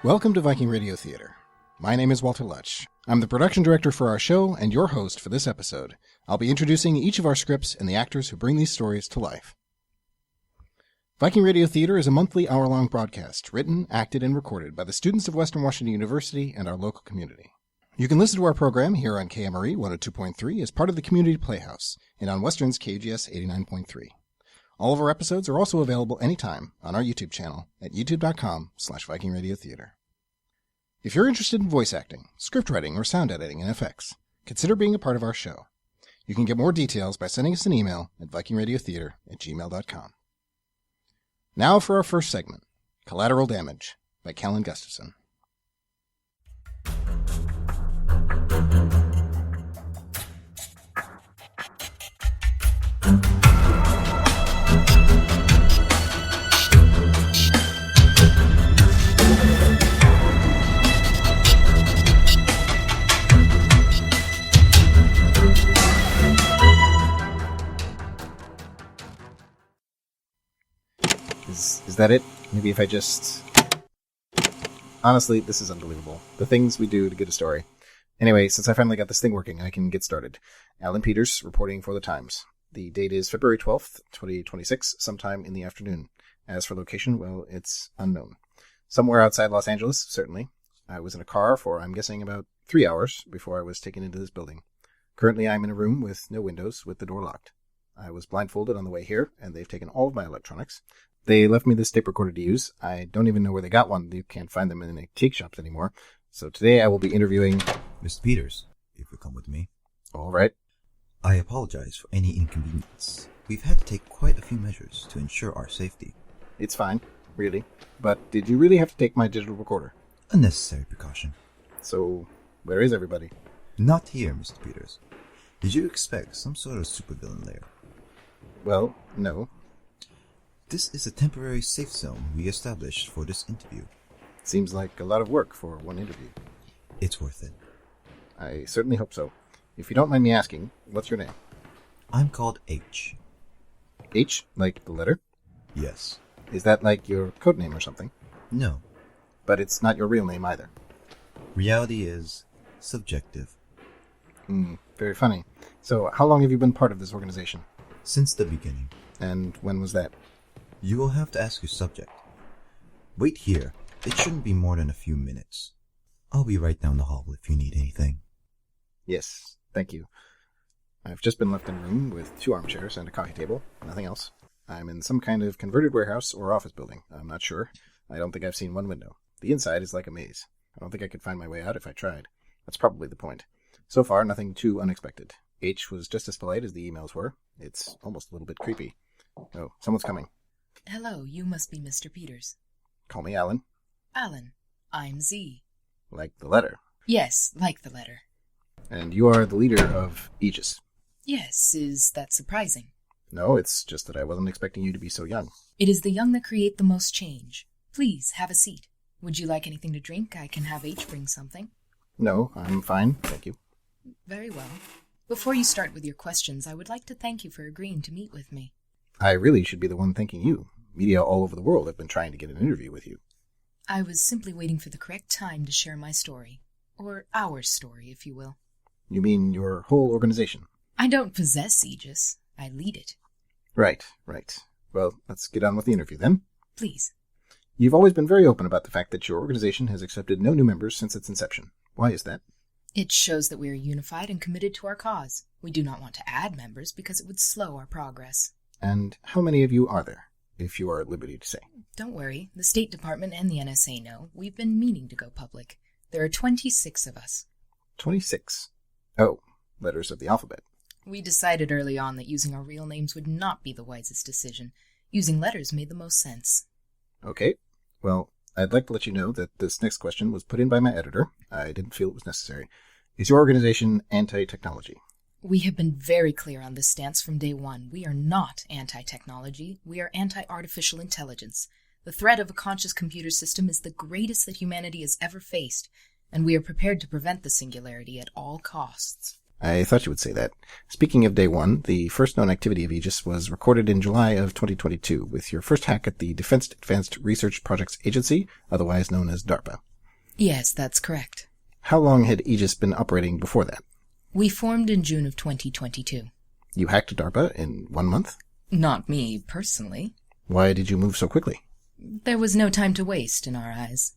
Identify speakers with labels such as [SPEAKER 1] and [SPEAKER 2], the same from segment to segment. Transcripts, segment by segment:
[SPEAKER 1] Welcome to Viking Radio Theater. My name is Walter Lutsch. I'm the production director for our show and your host for this episode. I'll be introducing each of our scripts and the actors who bring these stories to life. Viking Radio Theater is a monthly hour-long broadcast, written, acted, and recorded by the students of Western Washington University and our local community. You can listen to our program here on KMRE 102.3 as part of the Community Playhouse, and on Western's KGS 89.3. All of our episodes are also available anytime on our YouTube channel at youtube.com/VikingRadioTheater. If you're interested in voice acting, script writing, or sound editing and effects, consider being a part of our show. You can get more details by sending us an email at vikingradiotheater@gmail.com. Now for our first segment, Collateral Damage by Kallan Gustafson. Is that it? Maybe if I just... Honestly, this is unbelievable. The things we do to get a story. Anyway, since I finally got this thing working, I can get started. Alan Peters, reporting for the Times. The date is February 12th, 2026, sometime in the afternoon. As for location, well, it's unknown. Somewhere outside Los Angeles, certainly. I was in a car for, I'm guessing, about 3 hours before I was taken into this building. Currently, I'm in a room with no windows, with the door locked. I was blindfolded on the way here, and they've taken all of my electronics. They left me this tape recorder to use. I don't even know where they got one. You can't find them in antique shops anymore. So today I will be interviewing...
[SPEAKER 2] Mr. Peters, if you'll come with me.
[SPEAKER 1] All right.
[SPEAKER 2] I apologize for any inconvenience. We've had to take quite a few measures to ensure our safety.
[SPEAKER 1] It's fine, really. But did you really have to take my digital recorder?
[SPEAKER 2] A necessary precaution.
[SPEAKER 1] So, where is everybody?
[SPEAKER 2] Not here, Mr. Peters. Did you expect some sort of supervillain lair?
[SPEAKER 1] Well, no.
[SPEAKER 2] This is a temporary safe zone we established for this interview.
[SPEAKER 1] Seems like a lot of work for one interview.
[SPEAKER 2] It's worth it.
[SPEAKER 1] I certainly hope so. If you don't mind me asking, what's your name?
[SPEAKER 2] I'm called H.
[SPEAKER 1] H, like the letter?
[SPEAKER 2] Yes.
[SPEAKER 1] Is that like your code name or something?
[SPEAKER 2] No.
[SPEAKER 1] But it's not your real name either.
[SPEAKER 2] Reality is subjective.
[SPEAKER 1] Very funny. So, how long have you been part of this organization?
[SPEAKER 2] Since the beginning.
[SPEAKER 1] And when was that?
[SPEAKER 2] You will have to ask your subject. Wait here. It shouldn't be more than a few minutes. I'll be right down the hall if you need anything.
[SPEAKER 1] Yes, thank you. I've just been left in a room with 2 armchairs and a coffee table. Nothing else. I'm in some kind of converted warehouse or office building. I'm not sure. I don't think I've seen one window. The inside is like a maze. I don't think I could find my way out if I tried. That's probably the point. So far, nothing too unexpected. H was just as polite as the emails were. It's almost a little bit creepy. Oh, someone's coming.
[SPEAKER 3] Hello, you must be Mr. Peters.
[SPEAKER 1] Call me Alan.
[SPEAKER 3] Alan, I'm Z.
[SPEAKER 1] Like the letter.
[SPEAKER 3] Yes, like the letter.
[SPEAKER 1] And you are the leader of Aegis.
[SPEAKER 3] Yes, is that surprising?
[SPEAKER 1] No, it's just that I wasn't expecting you to be so young.
[SPEAKER 3] It is the young that create the most change. Please, have a seat. Would you like anything to drink? I can have H bring something.
[SPEAKER 1] No, I'm fine, thank you.
[SPEAKER 3] Very well. Before you start with your questions, I would like to thank you for agreeing to meet with me.
[SPEAKER 1] I really should be the one thanking you. Media all over the world have been trying to get an interview with you.
[SPEAKER 3] I was simply waiting for the correct time to share my story. Or our story, if you will.
[SPEAKER 1] You mean your whole organization?
[SPEAKER 3] I don't possess Aegis. I lead it.
[SPEAKER 1] Right. Well, let's get on with the interview then.
[SPEAKER 3] Please.
[SPEAKER 1] You've always been very open about the fact that your organization has accepted no new members since its inception. Why is that?
[SPEAKER 3] It shows that we are unified and committed to our cause. We do not want to add members because it would slow our progress.
[SPEAKER 1] And how many of you are there, if you are at liberty to say?
[SPEAKER 3] Don't worry. The State Department and the NSA know. We've been meaning to go public. There are 26 of us. 26? Oh, letters of the alphabet. We decided early on that using our real names would not be the wisest decision. Using letters made the most sense.
[SPEAKER 1] Okay. Well, I'd like to let you know that this next question was put in by my editor. I didn't feel it was necessary. Is your organization anti-technology?
[SPEAKER 3] We have been very clear on this stance from day one. We are not anti-technology. We are anti-artificial intelligence. The threat of a conscious computer system is the greatest that humanity has ever faced, and we are prepared to prevent the singularity at all costs.
[SPEAKER 1] I thought you would say that. Speaking of day one, the first known activity of Aegis was recorded in July of 2022 with your first hack at the Defense Advanced Research Projects Agency, otherwise known as DARPA.
[SPEAKER 3] Yes, that's correct.
[SPEAKER 1] How long had Aegis been operating before that?
[SPEAKER 3] We formed in June of 2022.
[SPEAKER 1] You hacked DARPA in 1 month?
[SPEAKER 3] Not me, personally.
[SPEAKER 1] Why did you move so quickly?
[SPEAKER 3] There was no time to waste, in our eyes.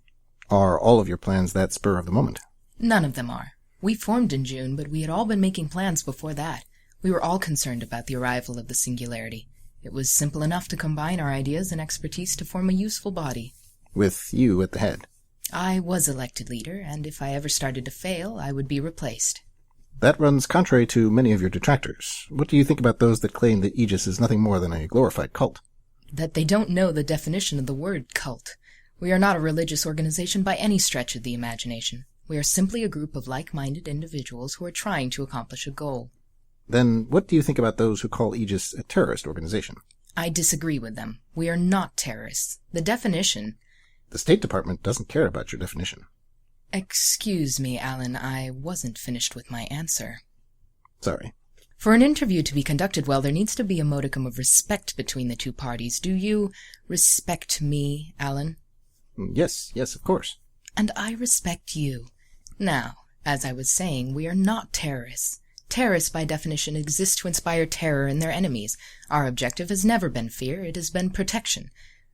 [SPEAKER 1] Are all of your plans that spur of the moment?
[SPEAKER 3] None of them are. We formed in June, but we had all been making plans before that. We were all concerned about the arrival of the Singularity. It was simple enough to combine our ideas and expertise to form a useful body.
[SPEAKER 1] With you at the head?
[SPEAKER 3] I was elected leader, and if I ever started to fail, I would be replaced.
[SPEAKER 1] That runs contrary to many of your detractors. What do you think about those that claim that Aegis is nothing more than a glorified cult?
[SPEAKER 3] That they don't know the definition of the word cult. We are not a religious organization by any stretch of the imagination. We are simply a group of like-minded individuals who are trying to accomplish a goal.
[SPEAKER 1] Then what do you think about those who call Aegis a terrorist organization?
[SPEAKER 3] I disagree with them. We are not terrorists. The definition...
[SPEAKER 1] The State Department doesn't care about your definition.
[SPEAKER 3] Excuse me, Alan, I wasn't finished with my answer.
[SPEAKER 1] Sorry.
[SPEAKER 3] For an interview to be conducted well, there needs to be a modicum of respect between the two parties. Do you respect me, Alan?
[SPEAKER 1] Yes, of course.
[SPEAKER 3] And I respect you. Now, as I was saying, we are not terrorists. Terrorists, by definition, exist to inspire terror in their enemies. Our objective has never been fear, it has been protection.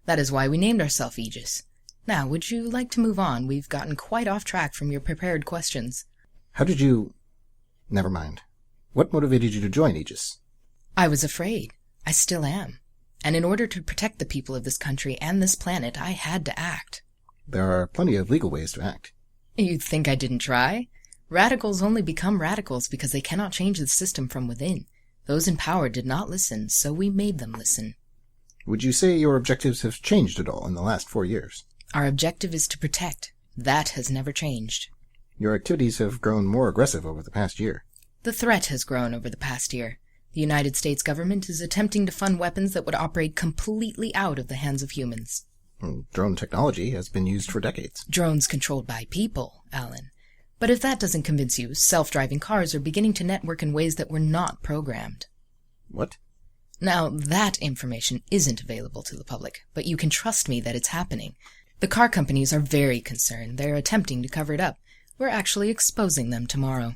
[SPEAKER 3] That is why we named ourselves Aegis. Now, would you like to move on? We've gotten quite off track from your prepared questions.
[SPEAKER 1] How did you... Never mind. What motivated you to join Aegis?
[SPEAKER 3] I was afraid. I still am. And in order to protect the people of this country and this planet, I had to act.
[SPEAKER 1] There are plenty of legal ways to act.
[SPEAKER 3] You'd think I didn't try? Radicals only become radicals because they cannot change the system from within. Those in power did not listen, so we made them listen.
[SPEAKER 1] Would you say your objectives have changed at all in the last 4 years?
[SPEAKER 3] Our objective is to protect. That has never changed.
[SPEAKER 1] Your activities have grown more aggressive over the past year.
[SPEAKER 3] The threat has grown over the past year. The United States government is attempting to fund weapons that would operate completely out of the hands of humans.
[SPEAKER 1] Drone technology has been used for decades.
[SPEAKER 3] Drones controlled by people, Alan. But if that doesn't convince you, self-driving cars are beginning to network in ways that were not programmed.
[SPEAKER 1] What?
[SPEAKER 3] Now, that information isn't available to the public, but you can trust me that it's happening. The car companies are very concerned. They're attempting to cover it up. We're actually exposing them tomorrow.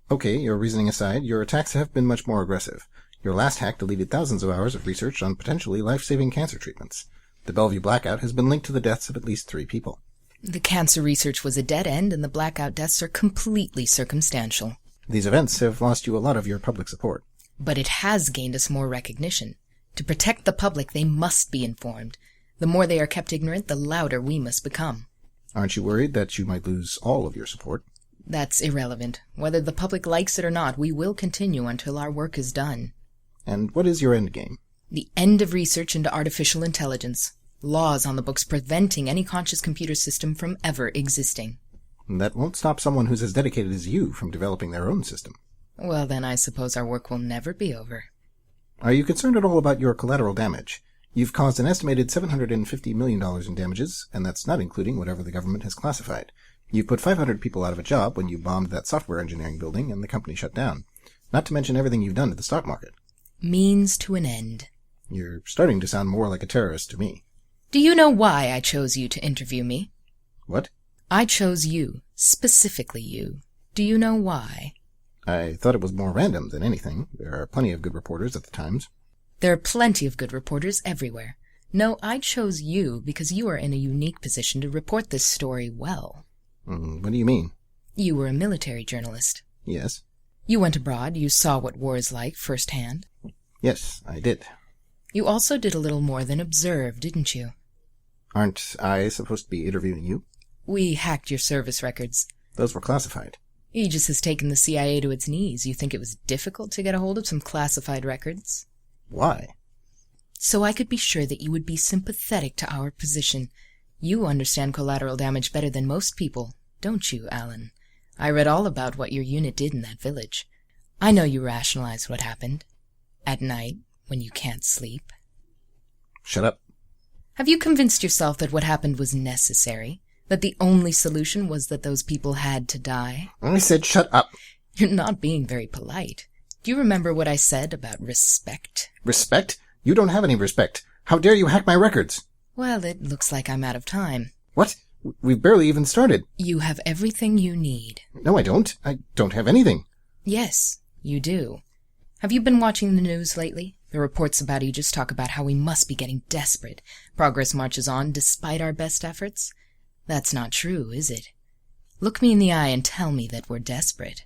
[SPEAKER 1] Okay, your reasoning aside, your attacks have been much more aggressive. Your last hack deleted thousands of hours of research on potentially life-saving cancer treatments. The Bellevue blackout has been linked to the deaths of at least 3 people.
[SPEAKER 3] The cancer research was a dead end, and the blackout deaths are completely circumstantial.
[SPEAKER 1] These events have lost you a lot of your public support.
[SPEAKER 3] But it has gained us more recognition. To protect the public, they must be informed. The more they are kept ignorant, the louder we must become.
[SPEAKER 1] Aren't you worried that you might lose all of your support?
[SPEAKER 3] That's irrelevant. Whether the public likes it or not, we will continue until our work is done.
[SPEAKER 1] And what is your end game?
[SPEAKER 3] The end of research into artificial intelligence. Laws on the books preventing any conscious computer system from ever existing.
[SPEAKER 1] That won't stop someone who's as dedicated as you from developing their own system.
[SPEAKER 3] Well, then I suppose our work will never be over.
[SPEAKER 1] Are you concerned at all about your collateral damage? You've caused an estimated $750 million in damages, and that's not including whatever the government has classified. You put 500 people out of a job when you bombed that software engineering building and the company shut down. Not to mention everything you've done to the stock market.
[SPEAKER 3] Means to an end.
[SPEAKER 1] You're starting to sound more like a terrorist to me.
[SPEAKER 3] Do you know why I chose you to interview me?
[SPEAKER 1] What?
[SPEAKER 3] I chose you. Specifically you. Do you know why?
[SPEAKER 1] I thought it was more random than anything. There are plenty of good reporters at the Times.
[SPEAKER 3] There are plenty of good reporters everywhere. No, I chose you because you are in a unique position to report this story well.
[SPEAKER 1] What do you mean?
[SPEAKER 3] You were a military journalist.
[SPEAKER 1] Yes.
[SPEAKER 3] You went abroad. You saw what war is like firsthand.
[SPEAKER 1] Yes, I did.
[SPEAKER 3] You also did a little more than observe, didn't you?
[SPEAKER 1] Aren't I supposed to be interviewing you?
[SPEAKER 3] We hacked your service records.
[SPEAKER 1] Those were classified.
[SPEAKER 3] Aegis has taken the CIA to its knees. You think it was difficult to get a hold of some classified records?
[SPEAKER 1] Why?
[SPEAKER 3] So I could be sure that you would be sympathetic to our position. You understand collateral damage better than most people, don't you, Alan? I read all about what your unit did in that village. I know you rationalized what happened. At night, when you can't sleep.
[SPEAKER 1] Shut up.
[SPEAKER 3] Have you convinced yourself that what happened was necessary? That the only solution was that those people had to die?
[SPEAKER 1] I said shut up.
[SPEAKER 3] You're not being very polite. Do you remember what I said about respect?
[SPEAKER 1] Respect? You don't have any respect. How dare you hack my records?
[SPEAKER 3] Well, it looks like I'm out of time.
[SPEAKER 1] What? We've barely even started.
[SPEAKER 3] You have everything you need.
[SPEAKER 1] No, I don't. I don't have anything.
[SPEAKER 3] Yes, you do. Have you been watching the news lately? The reports about Aegis talk about how we must be getting desperate. Progress marches on despite our best efforts. That's not true, is it? Look me in the eye and tell me that we're desperate.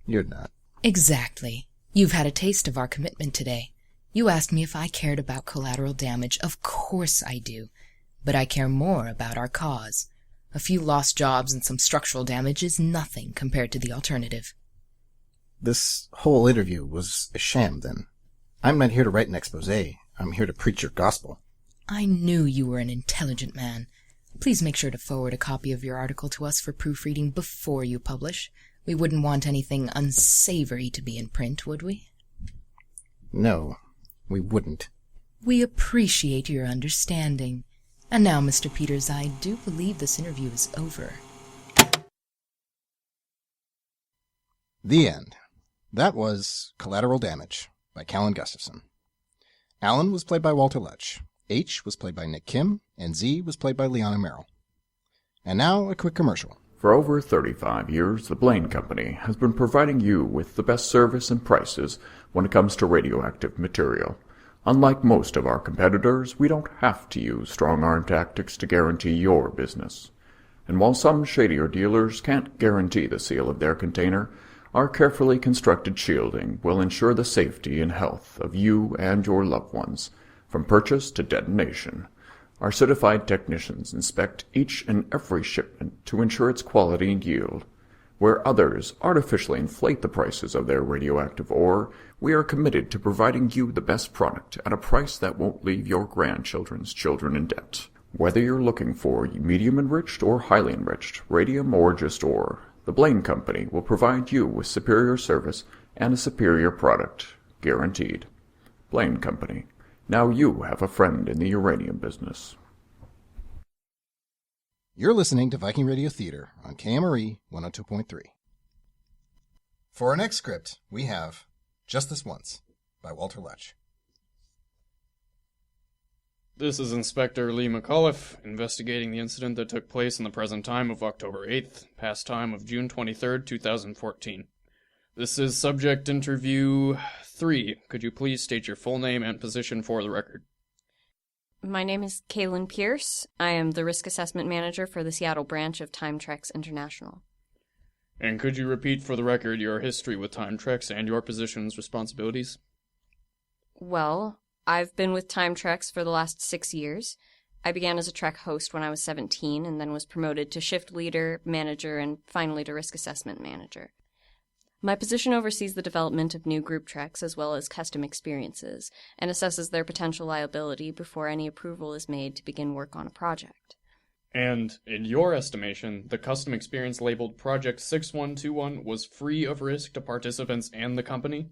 [SPEAKER 1] You're not.
[SPEAKER 3] Exactly. You've had a taste of our commitment today. You asked me if I cared about collateral damage. Of course I do. But I care more about our cause. A few lost jobs and some structural damage is nothing compared to the alternative.
[SPEAKER 1] This whole interview was a sham, then. I'm not here to write an exposé. I'm here to preach your gospel.
[SPEAKER 3] I knew you were an intelligent man. Please make sure to forward a copy of your article to us for proofreading before you publish. We wouldn't want anything unsavory to be in print, would we?
[SPEAKER 1] No, we wouldn't.
[SPEAKER 3] We appreciate your understanding. And now, Mr. Peters, I do believe this interview is over.
[SPEAKER 1] The end. That was Collateral Damage by Kallan Gustafson. Alan was played by Walter Lutsch, H was played by Nick Kim, and Z was played by Liana Merrill. And now, a quick commercial.
[SPEAKER 4] For over 35 years, the Blaine Company has been providing you with the best service and prices when it comes to radioactive material. Unlike most of our competitors, we don't have to use strong-arm tactics to guarantee your business. And while some shadier dealers can't guarantee the seal of their container, our carefully constructed shielding will ensure the safety and health of you and your loved ones, from purchase to detonation. Our certified technicians inspect each and every shipment to ensure its quality and yield. Where others artificially inflate the prices of their radioactive ore, we are committed to providing you the best product at a price that won't leave your grandchildren's children in debt. Whether you're looking for medium enriched or highly enriched, radium or just ore, the Blaine Company will provide you with superior service and a superior product, guaranteed. Blaine Company. Now you have a friend in the uranium business.
[SPEAKER 1] You're listening to Viking Radio Theater on KMRE 102.3. For our next script, we have Just This Once by Walter Lutsch.
[SPEAKER 5] This is Inspector Lee McAuliffe, investigating the incident that took place in the present time of October 8th, past time of June 23rd, 2014. This is Subject Interview 3. Could you please state your full name and position for the record?
[SPEAKER 6] My name is Kaylin Pierce. I am the Risk Assessment Manager for the Seattle branch of Time Trex International.
[SPEAKER 5] And could you repeat for the record your history with Time Trex and your position's responsibilities?
[SPEAKER 6] Well, I've been with Time Trex for the last 6 years. I began as a Trek host when I was 17 and then was promoted to shift leader, manager, and finally to risk assessment manager. My position oversees the development of new group Treks as well as custom experiences and assesses their potential liability before any approval is made to begin work on a project.
[SPEAKER 5] And, in your estimation, the custom experience labeled Project 6121 was free of risk to participants and the company?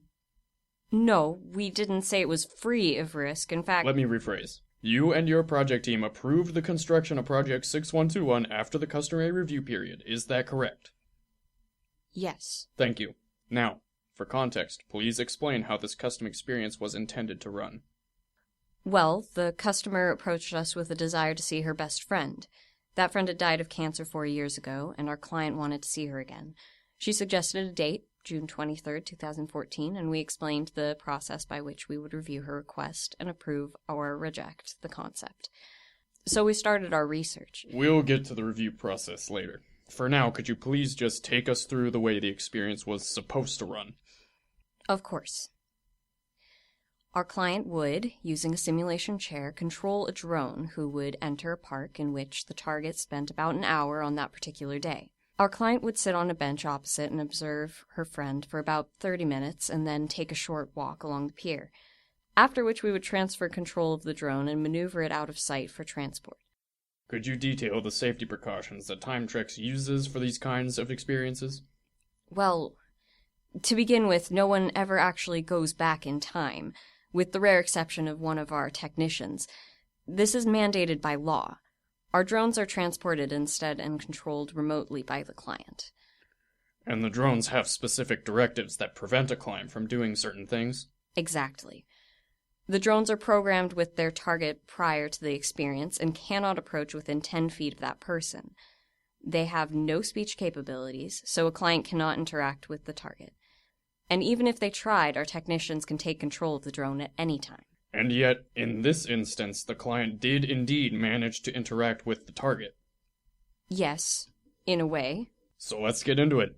[SPEAKER 6] No, we didn't say it was free of risk. In fact...
[SPEAKER 5] Let me rephrase. You and your project team approved the construction of Project 6121 after the customary review period. Is that correct?
[SPEAKER 6] Yes.
[SPEAKER 5] Thank you. Now, for context, please explain how this custom experience was intended to run.
[SPEAKER 6] Well, the customer approached us with a desire to see her best friend. That friend had died of cancer 4 years ago, and our client wanted to see her again. She suggested a date, June 23rd, 2014, and we explained the process by which we would review her request and approve or reject the concept. So we started our research.
[SPEAKER 5] We'll get to the review process later. For now, could you please just take us through the way the experience was supposed to run?
[SPEAKER 6] Of course. Our client would, using a simulation chair, control a drone who would enter a park in which the target spent about an hour on that particular day. Our client would sit on a bench opposite and observe her friend for about 30 minutes and then take a short walk along the pier, after which we would transfer control of the drone and maneuver it out of sight for transport.
[SPEAKER 5] Could you detail the safety precautions that Time Trex uses for these kinds of experiences?
[SPEAKER 6] Well, to begin with, no one ever actually goes back in time, with the rare exception of one of our technicians. This is mandated by law. Our drones are transported instead and controlled remotely by the client.
[SPEAKER 5] And the drones have specific directives that prevent a client from doing certain things?
[SPEAKER 6] Exactly. The drones are programmed with their target prior to the experience and cannot approach within 10 feet of that person. They have no speech capabilities, so a client cannot interact with the target. And even if they tried, our technicians can take control of the drone at any time.
[SPEAKER 5] And yet, in this instance, the client did indeed manage to interact with the target.
[SPEAKER 6] Yes, in a way.
[SPEAKER 5] So let's get into it.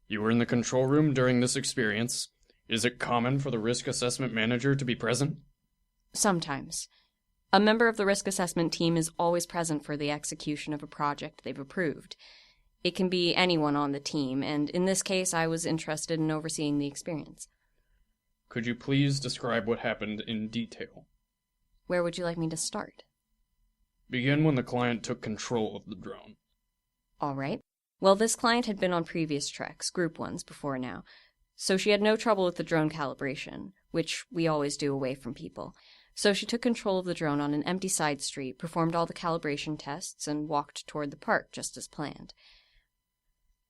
[SPEAKER 5] You were in the control room during this experience. Is it common for the risk assessment manager to be present?
[SPEAKER 6] Sometimes. A member of the risk assessment team is always present for the execution of a project they've approved. It can be anyone on the team, and in this case, I was interested in overseeing the experience.
[SPEAKER 5] Could you please describe what happened in detail?
[SPEAKER 6] Where would you like me to start?
[SPEAKER 5] Begin when the client took control of the drone.
[SPEAKER 6] All right. Well, this client had been on previous treks, group ones, before now, so she had no trouble with the drone calibration, which we always do away from people. So she took control of the drone on an empty side street, performed all the calibration tests, and walked toward the park just as planned.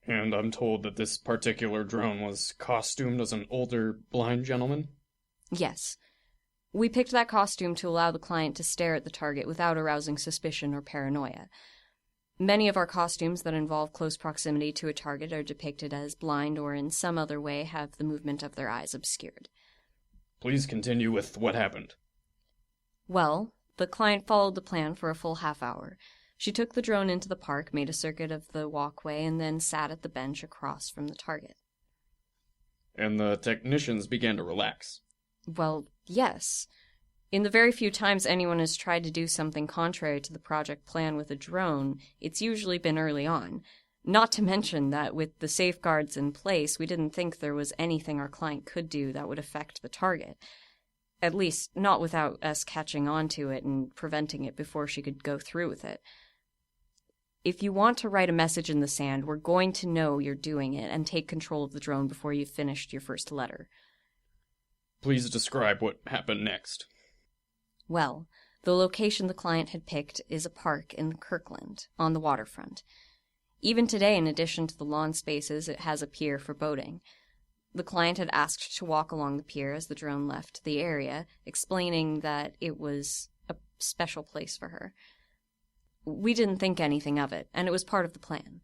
[SPEAKER 5] And I'm told that this particular drone was costumed as an older, blind gentleman?
[SPEAKER 6] Yes. We picked that costume to allow the client to stare at the target without arousing suspicion or paranoia. Many of our costumes that involve close proximity to a target are depicted as blind or in some other way have the movement of their eyes obscured.
[SPEAKER 5] Please continue with what happened.
[SPEAKER 6] Well, the client followed the plan for a full half hour. She took the drone into the park, made a circuit of the walkway, and then sat at the bench across from the target.
[SPEAKER 5] And the technicians began to relax.
[SPEAKER 6] Well, yes. In the very few times anyone has tried to do something contrary to the project plan with a drone, it's usually been early on. Not to mention that with the safeguards in place, we didn't think there was anything our client could do that would affect the target. At least, not without us catching on to it and preventing it before she could go through with it. If you want to write a message in the sand, we're going to know you're doing it and take control of the drone before you've finished your first letter.
[SPEAKER 5] Please describe what happened next.
[SPEAKER 6] Well, the location the client had picked is a park in Kirkland, on the waterfront. Even today, in addition to the lawn spaces, it has a pier for boating. The client had asked to walk along the pier as the drone left the area, explaining that it was a special place for her. We didn't think anything of it, and it was part of the plan.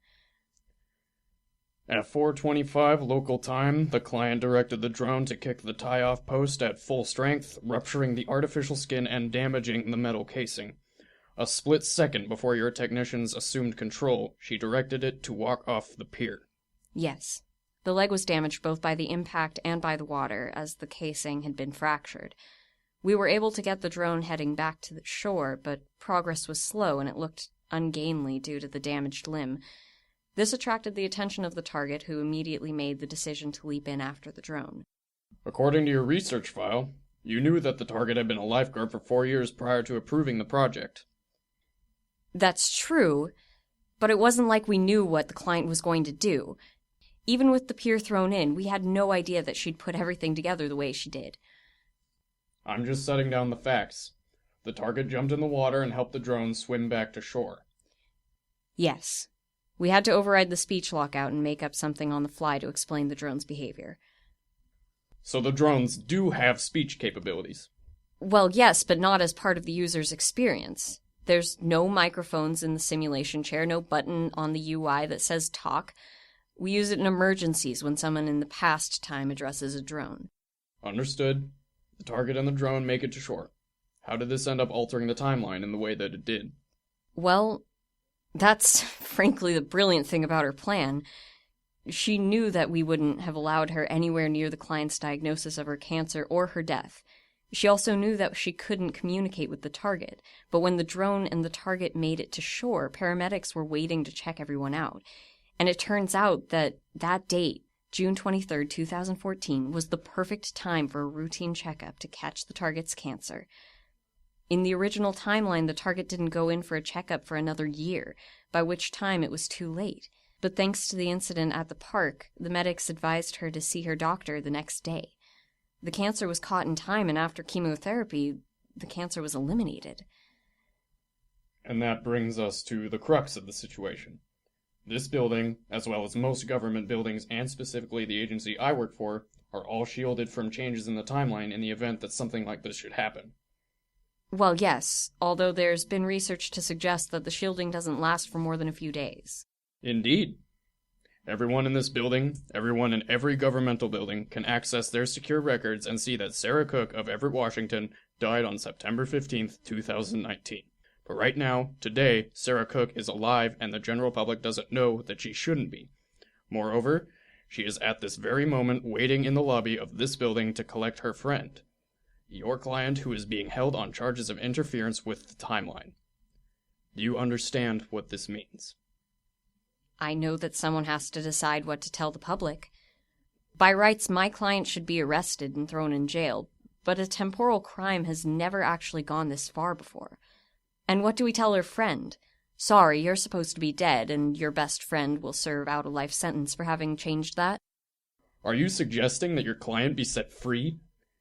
[SPEAKER 5] At 4:25 local time, the client directed the drone to kick the tie-off post at full strength, rupturing the artificial skin and damaging the metal casing. A split second before your technicians assumed control, she directed it to walk off the pier.
[SPEAKER 6] Yes. The leg was damaged both by the impact and by the water, as the casing had been fractured. We were able to get the drone heading back to the shore, but progress was slow and it looked ungainly due to the damaged limb. This attracted the attention of the target, who immediately made the decision to leap in after the drone.
[SPEAKER 5] According to your research file, you knew that the target had been a lifeguard for 4 years prior to approving the project.
[SPEAKER 6] That's true, but it wasn't like we knew what the client was going to do. Even with the pier thrown in, we had no idea that she'd put everything together the way she did.
[SPEAKER 5] I'm just setting down the facts. The target jumped in the water and helped the drone swim back to shore.
[SPEAKER 6] Yes. We had to override the speech lockout and make up something on the fly to explain the drone's behavior.
[SPEAKER 5] So the drones do have speech capabilities?
[SPEAKER 6] Well, yes, but not as part of the user's experience. There's no microphones in the simulation chair, no button on the UI that says talk. We use it in emergencies when someone in the past time addresses a drone.
[SPEAKER 5] Understood. The target and the drone make it to shore. How did this end up altering the timeline in the way that it did?
[SPEAKER 6] Well, that's frankly the brilliant thing about her plan. She knew that we wouldn't have allowed her anywhere near the client's diagnosis of her cancer or her death. She also knew that she couldn't communicate with the target, but when the drone and the target made it to shore, paramedics were waiting to check everyone out. And it turns out that that date, June 23rd, 2014, was the perfect time for a routine checkup to catch the target's cancer. In the original timeline, the target didn't go in for a checkup for another year, by which time it was too late. But thanks to the incident at the park, the medics advised her to see her doctor the next day. The cancer was caught in time, and after chemotherapy, the cancer was eliminated.
[SPEAKER 5] And that brings us to the crux of the situation. This building, as well as most government buildings and specifically the agency I work for, are all shielded from changes in the timeline in the event that something like this should happen.
[SPEAKER 6] Well, yes, although there's been research to suggest that the shielding doesn't last for more than a few days.
[SPEAKER 5] Indeed. Everyone in this building, everyone in every governmental building, can access their secure records and see that Sarah Cook of Everett, Washington, died on September 15th, 2019. But right now, today, Sarah Cook is alive and the general public doesn't know that she shouldn't be. Moreover, she is at this very moment waiting in the lobby of this building to collect her friend, your client, who is being held on charges of interference with the timeline. Do you understand what this means?
[SPEAKER 6] I know that someone has to decide what to tell the public. By rights, my client should be arrested and thrown in jail, but a temporal crime has never actually gone this far before. And what do we tell her friend? Sorry, you're supposed to be dead, and your best friend will serve out a life sentence for having changed that?
[SPEAKER 5] Are you suggesting that your client be set free?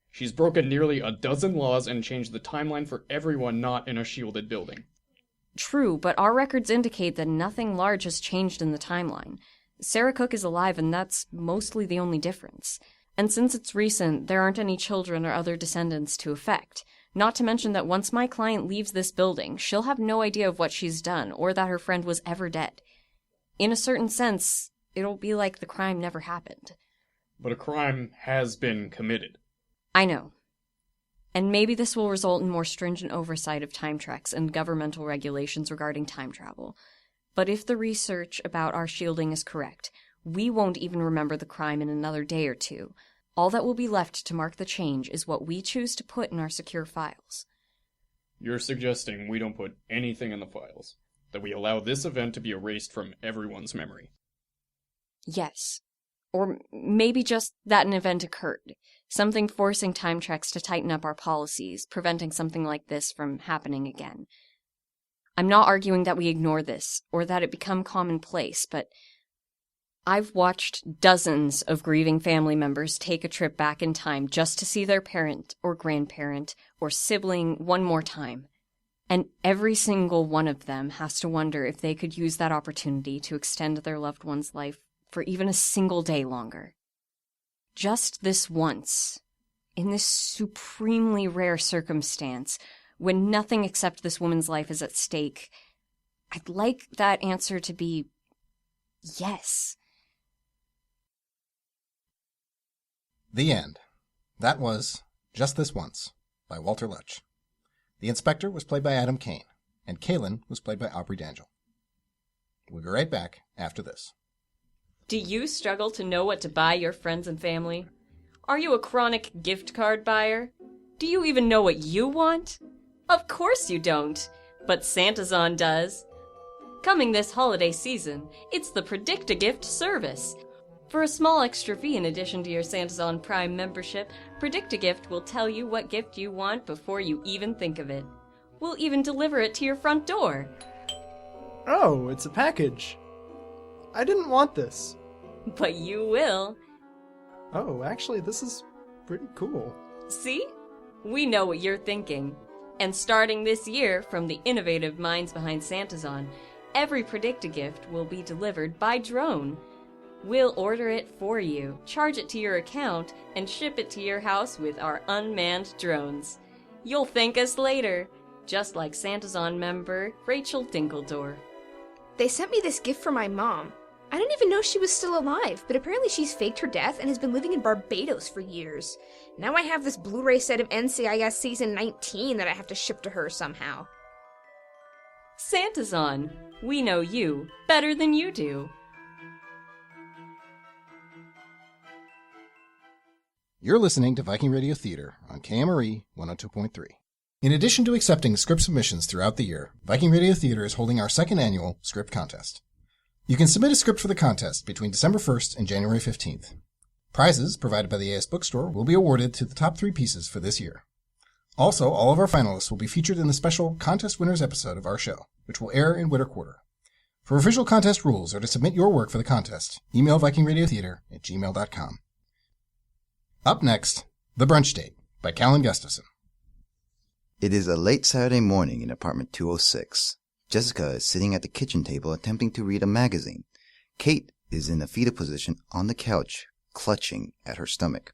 [SPEAKER 5] She's broken nearly a dozen laws and changed the timeline for everyone not in a shielded building.
[SPEAKER 6] True, but our records indicate that nothing large has changed in the timeline. Sarah Cook is alive, and that's mostly the only difference. And since it's recent, there aren't any children or other descendants to affect. Not to mention that once my client leaves this building, she'll have no idea of what she's done, or that her friend was ever dead. In a certain sense, it'll be like the crime never happened.
[SPEAKER 5] But a crime has been committed.
[SPEAKER 6] I know. And maybe this will result in more stringent oversight of time treks and governmental regulations regarding time travel. But if the research about our shielding is correct, we won't even remember the crime in another day or two. All that will be left to mark the change is what we choose to put in our secure files.
[SPEAKER 5] You're suggesting we don't put anything in the files, that we allow this event to be erased from everyone's memory.
[SPEAKER 6] Yes. Or maybe just that an event occurred. Something forcing time treks to tighten up our policies, preventing something like this from happening again. I'm not arguing that we ignore this, or that it become commonplace, but I've watched dozens of grieving family members take a trip back in time just to see their parent or grandparent or sibling one more time. And every single one of them has to wonder if they could use that opportunity to extend their loved one's life for even a single day longer. Just this once, in this supremely rare circumstance, when nothing except this woman's life is at stake, I'd like that answer to be yes.
[SPEAKER 1] The end. That was Just This Once by Walter Lutsch. The inspector was played by Adam Kane, and Kaylin was played by Aubrey Dangel. We'll be right back after this.
[SPEAKER 6] Do you struggle to know what to buy your friends and family? Are you a chronic gift card buyer? Do you even know what you want? Of course you don't, but Santazon does. Coming this holiday season, it's the Predict-A-Gift service. For a small extra fee in addition to your Santazon Prime membership, Predict-A-Gift will tell you what gift you want before you even think of it. We'll even deliver it to your front door.
[SPEAKER 7] Oh, it's a package. I didn't want this.
[SPEAKER 6] But you will.
[SPEAKER 7] Oh, actually, this is pretty cool.
[SPEAKER 6] See? We know what you're thinking. And starting this year, from the innovative minds behind Santazon, every Predict-A-Gift will be delivered by drone. We'll order it for you, charge it to your account, and ship it to your house with our unmanned drones. You'll thank us later, just like Santazon member Rachel Dinkeldor.
[SPEAKER 8] They sent me this gift for my mom. I didn't even know she was still alive, but apparently she's faked her death and has been living in Barbados for years. Now I have this Blu-ray set of NCIS Season 19 that I have to ship to her somehow.
[SPEAKER 6] Santazon, we know you better than you do.
[SPEAKER 1] You're listening to Viking Radio Theater on KMRE 102.3. In addition to accepting script submissions throughout the year, Viking Radio Theater is holding our second annual script contest. You can submit a script for the contest between December 1st and January 15th. Prizes provided by the AS Bookstore will be awarded to the top 3 pieces for this year. Also, all of our finalists will be featured in the special Contest Winners episode of our show, which will air in winter quarter. For official contest rules or to submit your work for the contest, email vikingradiotheater@gmail.com. Up next, The Brunch Date by Kallan Gustafson.
[SPEAKER 2] It is a late Saturday morning in apartment 206. Jessica is sitting at the kitchen table attempting to read a magazine. Kate is in a fetal position on the couch, clutching at her stomach.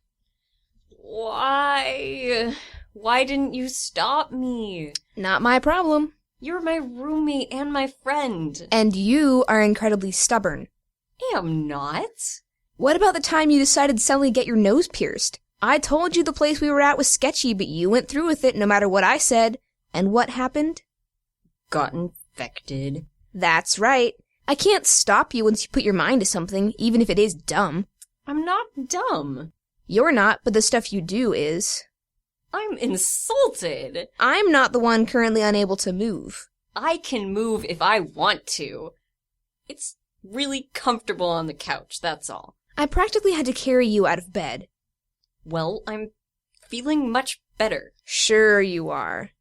[SPEAKER 6] Why? Why didn't you stop me?
[SPEAKER 8] Not my problem.
[SPEAKER 6] You're my roommate and my friend.
[SPEAKER 8] And you are incredibly stubborn.
[SPEAKER 6] I'm not.
[SPEAKER 8] What about the time you decided to suddenly get your nose pierced? I told you the place we were at was sketchy, but you went through with it no matter what I said. And what happened?
[SPEAKER 6] Got infected.
[SPEAKER 8] That's right. I can't stop you once you put your mind to something, even if it is dumb.
[SPEAKER 6] I'm not dumb.
[SPEAKER 8] You're not, but the stuff you do is.
[SPEAKER 6] I'm insulted.
[SPEAKER 8] I'm not the one currently unable to move.
[SPEAKER 6] I can move if I want to. It's really comfortable on the couch, that's all.
[SPEAKER 8] I practically had to carry you out of bed.
[SPEAKER 6] Well, I'm feeling much better.
[SPEAKER 8] Sure you are.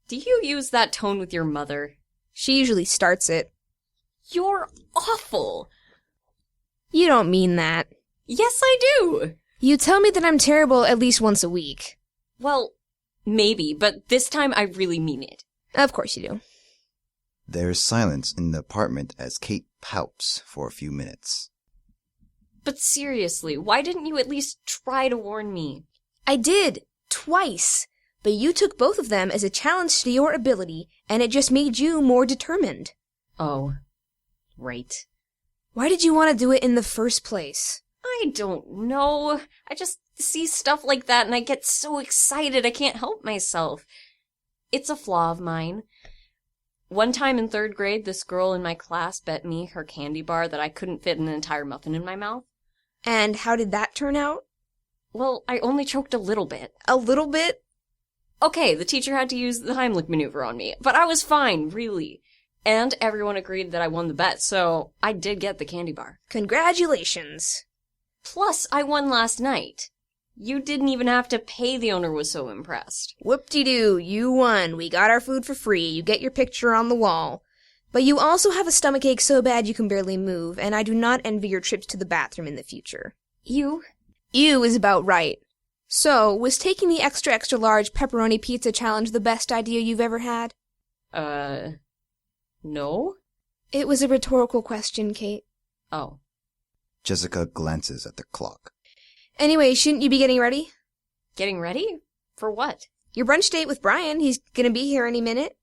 [SPEAKER 6] Do you use that tone with your mother?
[SPEAKER 8] She usually starts it.
[SPEAKER 6] You're awful.
[SPEAKER 8] You don't mean that.
[SPEAKER 6] Yes, I do.
[SPEAKER 8] You tell me that I'm terrible at least once a week.
[SPEAKER 6] Well, maybe, but this time I really mean it.
[SPEAKER 8] Of course you do.
[SPEAKER 2] There's silence in the apartment as Kate pouts for a few minutes.
[SPEAKER 6] But seriously, why didn't you at least try to warn me?
[SPEAKER 8] I did. Twice. But you took both of them as a challenge to your ability, and it just made you more determined.
[SPEAKER 6] Oh, right.
[SPEAKER 8] Why did you want to do it in the first place?
[SPEAKER 6] I don't know. I just see stuff like that and I get so excited I can't help myself. It's a flaw of mine. One time in 3rd grade, this girl in my class bet me her candy bar that I couldn't fit an entire muffin in my mouth.
[SPEAKER 8] And how did that turn out?
[SPEAKER 6] Well, I only choked a little bit.
[SPEAKER 8] A little bit?
[SPEAKER 6] Okay, the teacher had to use the Heimlich maneuver on me, but I was fine, really. And everyone agreed that I won the bet, so I did get the candy bar.
[SPEAKER 8] Congratulations.
[SPEAKER 6] Plus, I won last night. You didn't even have to pay, the owner was so impressed.
[SPEAKER 8] Whoop-de-doo, you won. We got our food for free. You get your picture on the wall. But you also have a stomachache so bad you can barely move, and I do not envy your trips to the bathroom in the future.
[SPEAKER 6] You
[SPEAKER 8] is about right. So, was taking the extra large pepperoni pizza challenge the best idea you've ever had?
[SPEAKER 6] No?
[SPEAKER 8] It was a rhetorical question, Kate.
[SPEAKER 6] Oh.
[SPEAKER 2] Jessica glances at the clock.
[SPEAKER 8] Anyway, shouldn't you be getting ready?
[SPEAKER 6] Getting ready? For what?
[SPEAKER 8] Your brunch date with Brian. He's gonna be here any minute.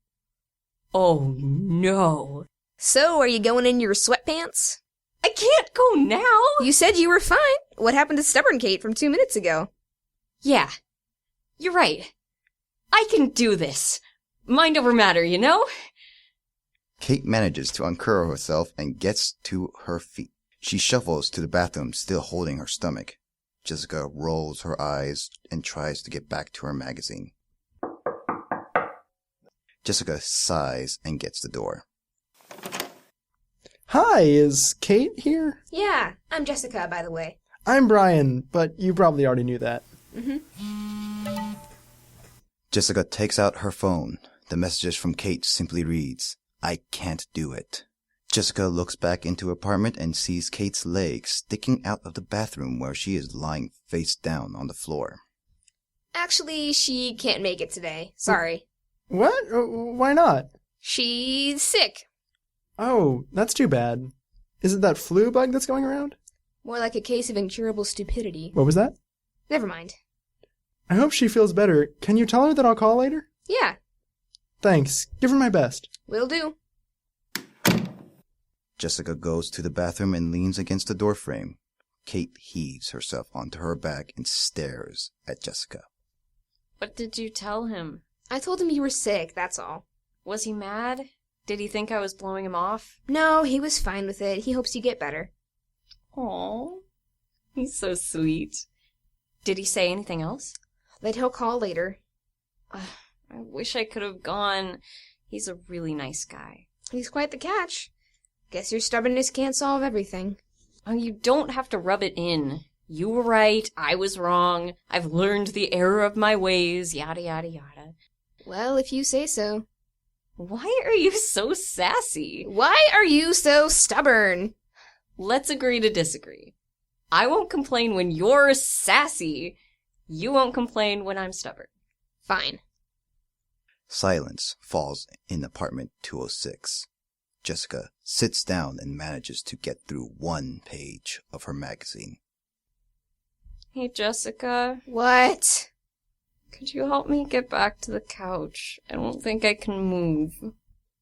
[SPEAKER 6] Oh, no.
[SPEAKER 8] So, are you going in your sweatpants?
[SPEAKER 6] I can't go now!
[SPEAKER 8] You said you were fine. What happened to stubborn Kate from 2 minutes ago?
[SPEAKER 6] Yeah. You're right. I can do this. Mind over matter, you know?
[SPEAKER 2] Kate manages to uncurl herself and gets to her feet. She shuffles to the bathroom, still holding her stomach. Jessica rolls her eyes and tries to get back to her magazine. Jessica sighs and gets the door.
[SPEAKER 7] Hi, is Kate here?
[SPEAKER 8] Yeah, I'm Jessica, by the way.
[SPEAKER 7] I'm Brian, but you probably already knew that.
[SPEAKER 2] Jessica takes out her phone. The messages from Kate simply reads, "I can't do it." Jessica looks back into her apartment and sees Kate's legs sticking out of the bathroom where she is lying face down on the floor.
[SPEAKER 8] Actually, she can't make it today. Sorry.
[SPEAKER 7] What? Why not?
[SPEAKER 8] She's sick.
[SPEAKER 7] Oh, that's too bad. Is it that flu bug that's going around?
[SPEAKER 8] More like a case of incurable stupidity.
[SPEAKER 7] What was that?
[SPEAKER 8] Never mind.
[SPEAKER 7] I hope she feels better. Can you tell her that I'll call later?
[SPEAKER 8] Yeah.
[SPEAKER 7] Thanks. Give her my best.
[SPEAKER 8] Will do.
[SPEAKER 2] Jessica goes to the bathroom and leans against the doorframe. Kate heaves herself onto her back and stares at Jessica.
[SPEAKER 6] What did you tell him?
[SPEAKER 8] I told him you were sick, that's all.
[SPEAKER 6] Was he mad? Did he think I was blowing him off?
[SPEAKER 8] No, he was fine with it. He hopes you get better.
[SPEAKER 6] Aw, he's so sweet. Did he say anything else?
[SPEAKER 8] That he'll call later.
[SPEAKER 6] I wish I could have gone. He's a really nice guy.
[SPEAKER 8] He's quite the catch. Guess your stubbornness can't solve everything.
[SPEAKER 6] Oh, you don't have to rub it in. You were right, I was wrong, I've learned the error of my ways, yada yada yada.
[SPEAKER 8] Well, if you say so.
[SPEAKER 6] Why are you so sassy?
[SPEAKER 8] Why are you so stubborn?
[SPEAKER 6] Let's agree to disagree. I won't complain when you're sassy. You won't complain when I'm stubborn.
[SPEAKER 8] Fine.
[SPEAKER 2] Silence falls in apartment 206. Jessica sits down and manages to get through one page of her magazine.
[SPEAKER 6] Hey, Jessica.
[SPEAKER 8] What?
[SPEAKER 6] Could you help me get back to the couch? I don't think I can move.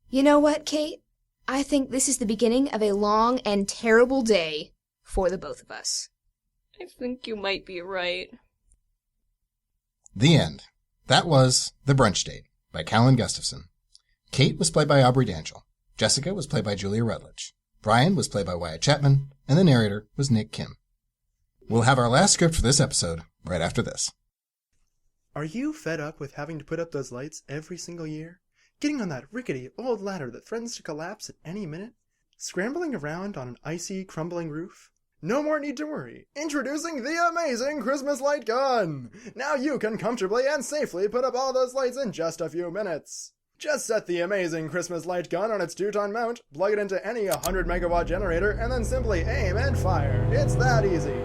[SPEAKER 8] You know what, Kate? I think this is the beginning of a long and terrible day for the both of us.
[SPEAKER 6] I think you might be right.
[SPEAKER 1] The end. That was The Brunch Date by Kallan Gustafson. Kate was played by Aubrey Dangel. Jessica was played by Julia Rutledge. Brian was played by Wyatt Chapman, and the narrator was Nick Kim. We'll have our last script for this episode right after this.
[SPEAKER 7] Are you fed up with having to put up those lights every single year? Getting on that rickety old ladder that threatens to collapse at any minute? Scrambling around on an icy, crumbling roof? No more need to worry. Introducing the amazing Christmas light gun! Now you can comfortably and safely put up all those lights in just a few minutes. Just set the amazing Christmas light gun on its 2-ton mount, plug it into any 100 megawatt generator, and then simply aim and fire. It's that easy.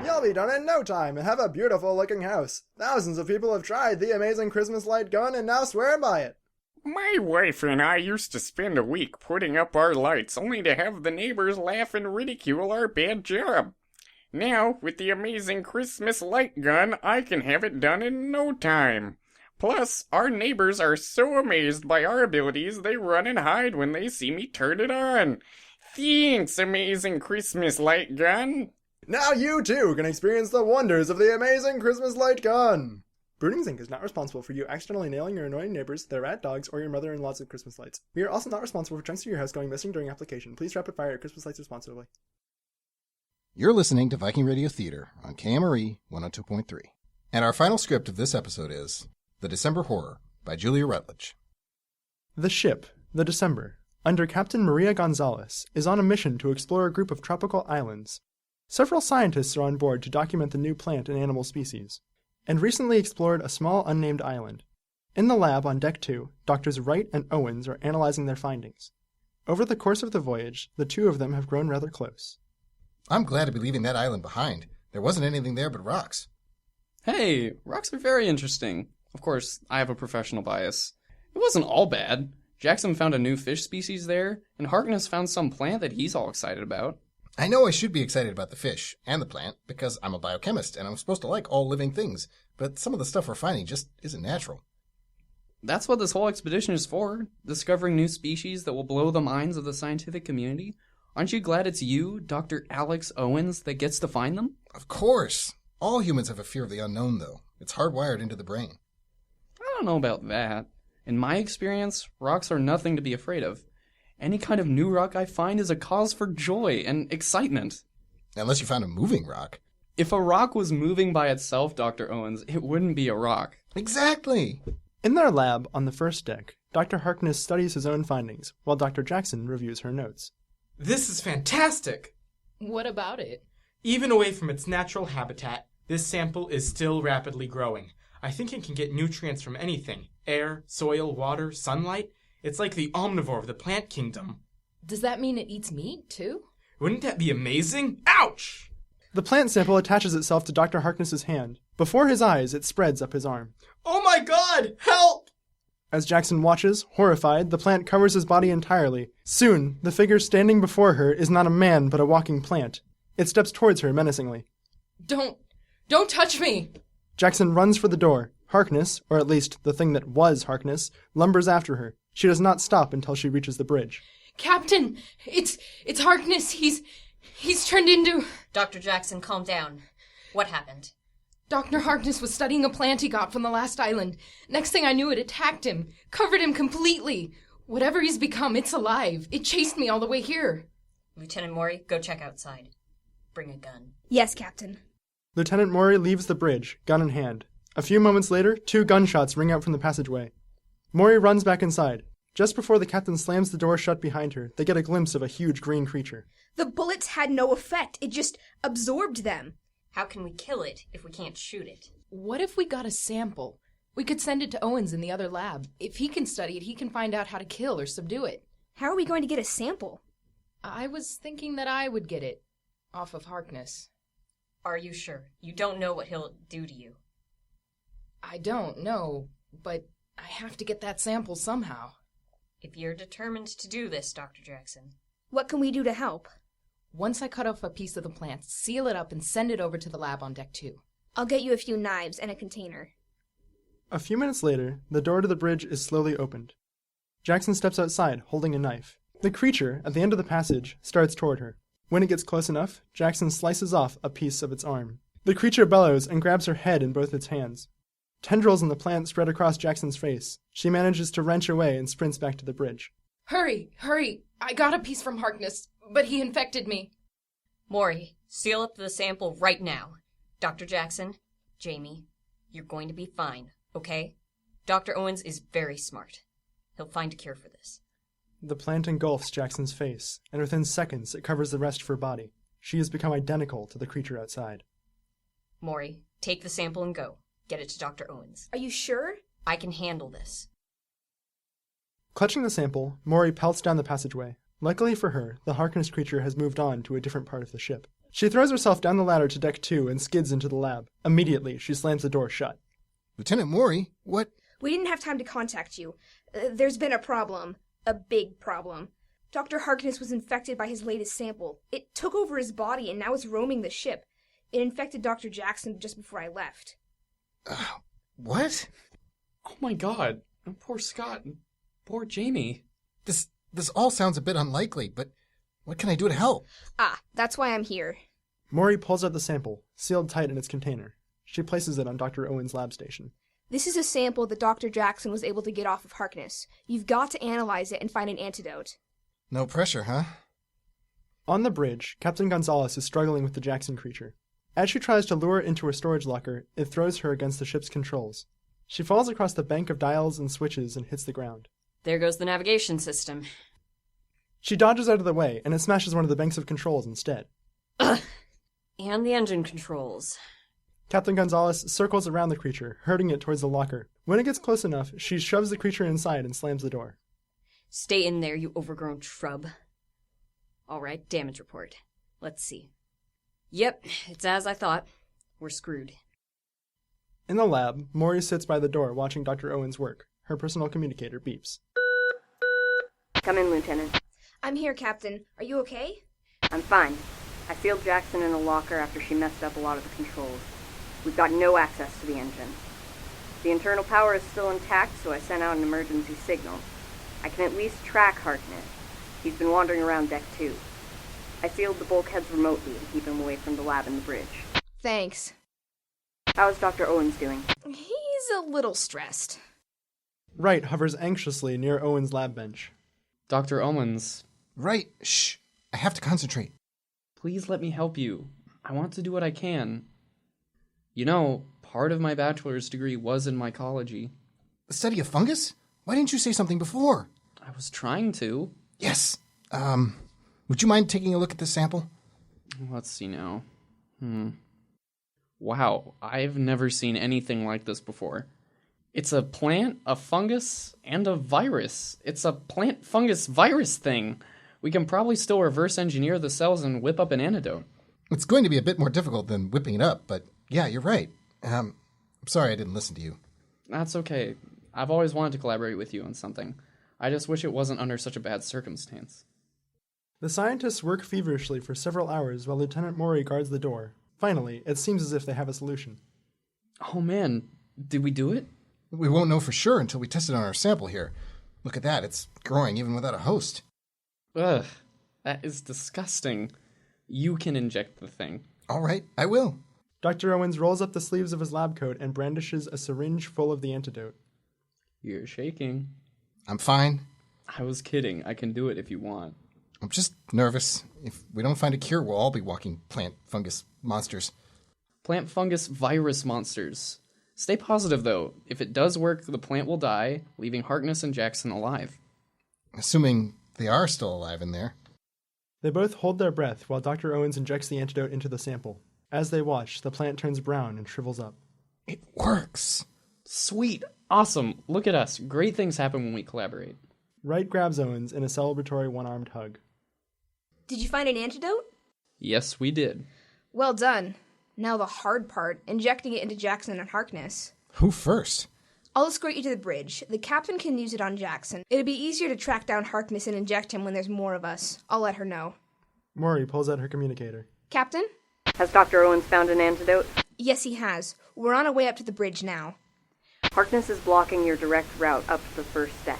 [SPEAKER 7] You'll be done in no time and have a beautiful looking house. Thousands of people have tried the amazing Christmas light gun and now swear by it.
[SPEAKER 9] My wife and I used to spend a week putting up our lights only to have the neighbors laugh and ridicule our bad job. Now, with the amazing Christmas light gun, I can have it done in no time. Plus, our neighbors are so amazed by our abilities they run and hide when they see me turn it on. Thanks, amazing Christmas light gun.
[SPEAKER 7] Now you too can experience the wonders of the amazing Christmas light gun. Broodings Inc. is not responsible for you accidentally nailing your annoying neighbors, their rat dogs, or your mother-in-law's Christmas lights. We are also not responsible for chunks of your house going missing during application. Please rapid fire your Christmas lights responsibly.
[SPEAKER 1] You're listening to Viking Radio Theater on KMRE 102.3. And our final script of this episode is The December Horror by Julia Rutledge.
[SPEAKER 7] The ship, the December, under Captain Maria Gonzales, is on a mission to explore a group of tropical islands. Several scientists are on board to document the new plant and animal species, and recently explored a small unnamed island. In the lab on Deck 2, Doctors Wright and Owens are analyzing their findings. Over the course of the voyage, the two of them have grown rather close.
[SPEAKER 1] I'm glad to be leaving that island behind. There wasn't anything there but rocks.
[SPEAKER 5] Hey, rocks are very interesting. Of course, I have a professional bias. It wasn't all bad. Jackson found a new fish species there, and Harkness found some plant that he's all excited about.
[SPEAKER 1] I know I should be excited about the fish and the plant because I'm a biochemist and I'm supposed to like all living things, but some of the stuff we're finding just isn't natural.
[SPEAKER 5] That's what this whole expedition is for, discovering new species that will blow the minds of the scientific community. Aren't you glad it's you, Dr. Alex Owens, that gets to find them?
[SPEAKER 1] Of course. All humans have a fear of the unknown, though. It's hardwired into the brain.
[SPEAKER 5] I don't know about that. In my experience, rocks are nothing to be afraid of. Any kind of new rock I find is a cause for joy and excitement.
[SPEAKER 1] Unless you found a moving rock.
[SPEAKER 5] If a rock was moving by itself, Dr. Owens, it wouldn't be a rock.
[SPEAKER 1] Exactly.
[SPEAKER 7] In their lab on the first deck, Dr. Harkness studies his own findings, while Dr. Jackson reviews her notes.
[SPEAKER 10] This is fantastic!
[SPEAKER 3] What about it?
[SPEAKER 10] Even away from its natural habitat, this sample is still rapidly growing. I think it can get nutrients from anything. Air, soil, water, sunlight. It's like the omnivore of the plant kingdom.
[SPEAKER 3] Does that mean it eats meat, too?
[SPEAKER 10] Wouldn't that be amazing? Ouch!
[SPEAKER 7] The plant sample attaches itself to Dr. Harkness's hand. Before his eyes, it spreads up his arm.
[SPEAKER 10] Oh my god! Help!
[SPEAKER 7] As Jackson watches, horrified, the plant covers his body entirely. Soon, the figure standing before her is not a man but a walking plant. It steps towards her menacingly.
[SPEAKER 3] Don't touch me!
[SPEAKER 7] Jackson runs for the door. Harkness, or at least the thing that was Harkness, lumbers after her. She does not stop until she reaches the bridge.
[SPEAKER 3] Captain! It's Harkness! He's turned into...
[SPEAKER 6] Dr. Jackson, calm down. What happened?
[SPEAKER 3] Dr. Harkness was studying a plant he got from the last island. Next thing I knew, it attacked him. Covered him completely. Whatever he's become, it's alive. It chased me all the way here.
[SPEAKER 6] Lieutenant Mauri, go check outside. Bring a gun.
[SPEAKER 8] Yes, Captain.
[SPEAKER 7] Lieutenant Mauri leaves the bridge, gun in hand. A few moments later, 2 gunshots ring out from the passageway. Mauri runs back inside. Just before the captain slams the door shut behind her, they get a glimpse of a huge green creature.
[SPEAKER 8] The bullets had no effect. It just absorbed them.
[SPEAKER 6] How can we kill it if we can't shoot it?
[SPEAKER 3] What if we got a sample? We could send it to Owens in the other lab. If he can study it, he can find out how to kill or subdue it.
[SPEAKER 8] How are we going to get a sample?
[SPEAKER 3] I was thinking that I would get it. Off of Harkness.
[SPEAKER 6] Are you sure? You don't know what he'll do to you.
[SPEAKER 3] I don't know, but I have to get that sample somehow.
[SPEAKER 6] If you're determined to do this, Dr. Jackson.
[SPEAKER 8] What can we do to help?
[SPEAKER 3] Once I cut off a piece of the plant, seal it up and send it over to the lab on deck 2.
[SPEAKER 8] I'll get you a few knives and a container.
[SPEAKER 7] A few minutes later, the door to the bridge is slowly opened. Jackson steps outside, holding a knife. The creature, at the end of the passage, starts toward her. When it gets close enough, Jackson slices off a piece of its arm. The creature bellows and grabs her head in both its hands. Tendrils in the plant spread across Jackson's face. She manages to wrench away and sprints back to the bridge.
[SPEAKER 3] Hurry! I got a piece from Harkness, but he infected me.
[SPEAKER 6] Mauri, seal up the sample right now. Dr. Jackson, Jamie, you're going to be fine, okay? Dr. Owens is very smart. He'll find a cure for this.
[SPEAKER 7] The plant engulfs Jackson's face, and within seconds it covers the rest of her body. She has become identical to the creature outside.
[SPEAKER 6] Mauri, take the sample and go. Get it to Dr. Owens.
[SPEAKER 8] Are you sure?
[SPEAKER 6] I can handle this.
[SPEAKER 7] Clutching the sample, Mauri pelts down the passageway. Luckily for her, the Harkness creature has moved on to a different part of the ship. She throws herself down the ladder to deck 2 and skids into the lab. Immediately, she slams the door shut.
[SPEAKER 1] Lieutenant Mauri, what?
[SPEAKER 8] We didn't have time to contact you. There's been a problem. A big problem. Dr. Harkness was infected by his latest sample. It took over his body and now it's roaming the ship. It infected Dr. Jackson just before I left.
[SPEAKER 1] What?
[SPEAKER 5] Oh my god. Poor Scott. Poor Jamie.
[SPEAKER 1] This all sounds a bit unlikely, but what can I do to help?
[SPEAKER 8] That's why I'm here.
[SPEAKER 7] Mauri pulls out the sample, sealed tight in its container. She places it on Dr. Owens' lab station.
[SPEAKER 8] This is a sample that Dr. Jackson was able to get off of Harkness. You've got to analyze it and find an antidote.
[SPEAKER 1] No pressure, huh?
[SPEAKER 7] On the bridge, Captain Gonzales is struggling with the Jackson creature. As she tries to lure it into her storage locker, it throws her against the ship's controls. She falls across the bank of dials and switches and hits the ground.
[SPEAKER 6] There goes the navigation system.
[SPEAKER 7] She dodges out of the way, and it smashes one of the banks of controls instead.
[SPEAKER 6] Ugh. And the engine controls.
[SPEAKER 7] Captain Gonzales circles around the creature, herding it towards the locker. When it gets close enough, she shoves the creature inside and slams the door.
[SPEAKER 6] Stay in there, you overgrown shrub. All right, damage report. Let's see. Yep, it's as I thought. We're screwed.
[SPEAKER 7] In the lab, Mauri sits by the door watching Dr. Owens work. Her personal communicator beeps.
[SPEAKER 11] Come in, Lieutenant.
[SPEAKER 8] I'm here, Captain. Are you okay?
[SPEAKER 11] I'm fine. I sealed Jackson in a locker after she messed up a lot of the controls. We've got no access to the engine. The internal power is still intact, so I sent out an emergency signal. I can at least track Harkness. He's been wandering around deck 2. I sealed the bulkheads remotely to keep him away from the lab and the bridge.
[SPEAKER 8] Thanks.
[SPEAKER 11] How's Dr. Owens doing?
[SPEAKER 8] He's a little stressed.
[SPEAKER 7] Wright hovers anxiously near Owen's lab bench.
[SPEAKER 5] Dr. Owens.
[SPEAKER 1] Right. Shh. I have to concentrate.
[SPEAKER 5] Please let me help you. I want to do what I can. You know, part of my bachelor's degree was in mycology.
[SPEAKER 1] The study of fungus? Why didn't you say something before?
[SPEAKER 5] I was trying to.
[SPEAKER 1] Yes. Would you mind taking a look at this sample?
[SPEAKER 5] Let's see now. Wow, I've never seen anything like this before. It's a plant, a fungus, and a virus. It's a plant-fungus-virus thing. We can probably still reverse engineer the cells and whip up an antidote.
[SPEAKER 1] It's going to be a bit more difficult than whipping it up, but yeah, you're right. I'm sorry I didn't listen to you.
[SPEAKER 5] That's okay. I've always wanted to collaborate with you on something. I just wish it wasn't under such a bad circumstance.
[SPEAKER 7] The scientists work feverishly for several hours while Lieutenant Mauri guards the door. Finally, it seems as if they have a solution.
[SPEAKER 5] Oh man, did we do it?
[SPEAKER 1] We won't know for sure until we test it on our sample here. Look at that, it's growing even without a host.
[SPEAKER 5] Ugh, that is disgusting. You can inject the thing.
[SPEAKER 1] All right, I will.
[SPEAKER 7] Dr. Owens rolls up the sleeves of his lab coat and brandishes a syringe full of the antidote.
[SPEAKER 5] You're shaking.
[SPEAKER 1] I'm fine.
[SPEAKER 5] I was kidding. I can do it if you want.
[SPEAKER 1] I'm just nervous. If we don't find a cure, we'll all be walking plant fungus monsters.
[SPEAKER 5] Plant fungus virus monsters. Stay positive, though. If it does work, the plant will die, leaving Harkness and Jackson alive.
[SPEAKER 1] Assuming they are still alive in there.
[SPEAKER 7] They both hold their breath while Dr. Owens injects the antidote into the sample. As they watch, the plant turns brown and shrivels up.
[SPEAKER 1] It works.
[SPEAKER 5] Sweet. Awesome. Look at us. Great things happen when we collaborate.
[SPEAKER 7] Wright grabs Owens in a celebratory one-armed hug.
[SPEAKER 8] Did you find an antidote?
[SPEAKER 5] Yes, we did.
[SPEAKER 8] Well done. Now the hard part, injecting it into Jackson and Harkness.
[SPEAKER 1] Who first?
[SPEAKER 8] I'll escort you to the bridge. The captain can use it on Jackson. It'll be easier to track down Harkness and inject him when there's more of us. I'll let her know.
[SPEAKER 7] Mauri pulls out her communicator.
[SPEAKER 8] Captain?
[SPEAKER 11] Has Dr. Owens found an antidote?
[SPEAKER 8] Yes, he has. We're on our way up to the bridge now.
[SPEAKER 11] Harkness is blocking your direct route up to the first deck.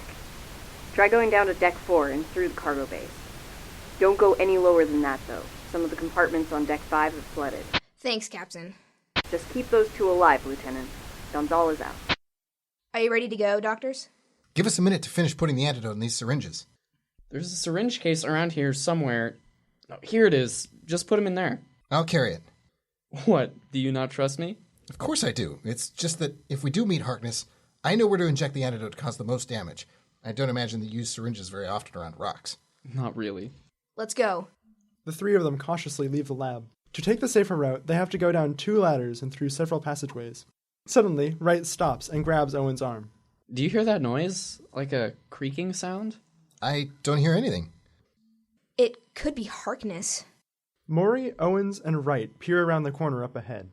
[SPEAKER 11] Try going down to deck 4 and through the cargo base. Don't go any lower than that, though. Some of the compartments on deck 5 have flooded.
[SPEAKER 8] Thanks, Captain.
[SPEAKER 11] Just keep those two alive, Lieutenant. Gonzales out.
[SPEAKER 8] Are you ready to go, doctors?
[SPEAKER 1] Give us a minute to finish putting the antidote in these syringes.
[SPEAKER 5] There's a syringe case around here somewhere. Oh, here it is. Just put him in there.
[SPEAKER 1] I'll carry it.
[SPEAKER 5] What? Do you not trust me?
[SPEAKER 1] Of course I do. It's just that if we do meet Harkness, I know where to inject the antidote to cause the most damage. I don't imagine they use syringes very often around rocks.
[SPEAKER 5] Not really.
[SPEAKER 8] Let's go.
[SPEAKER 7] The three of them cautiously leave the lab. To take the safer route, they have to go down 2 ladders and through several passageways. Suddenly, Wright stops and grabs Owen's arm.
[SPEAKER 5] Do you hear that noise? Like a creaking sound?
[SPEAKER 1] I don't hear anything.
[SPEAKER 8] It could be Harkness.
[SPEAKER 7] Mauri, Owens, and Wright peer around the corner up ahead.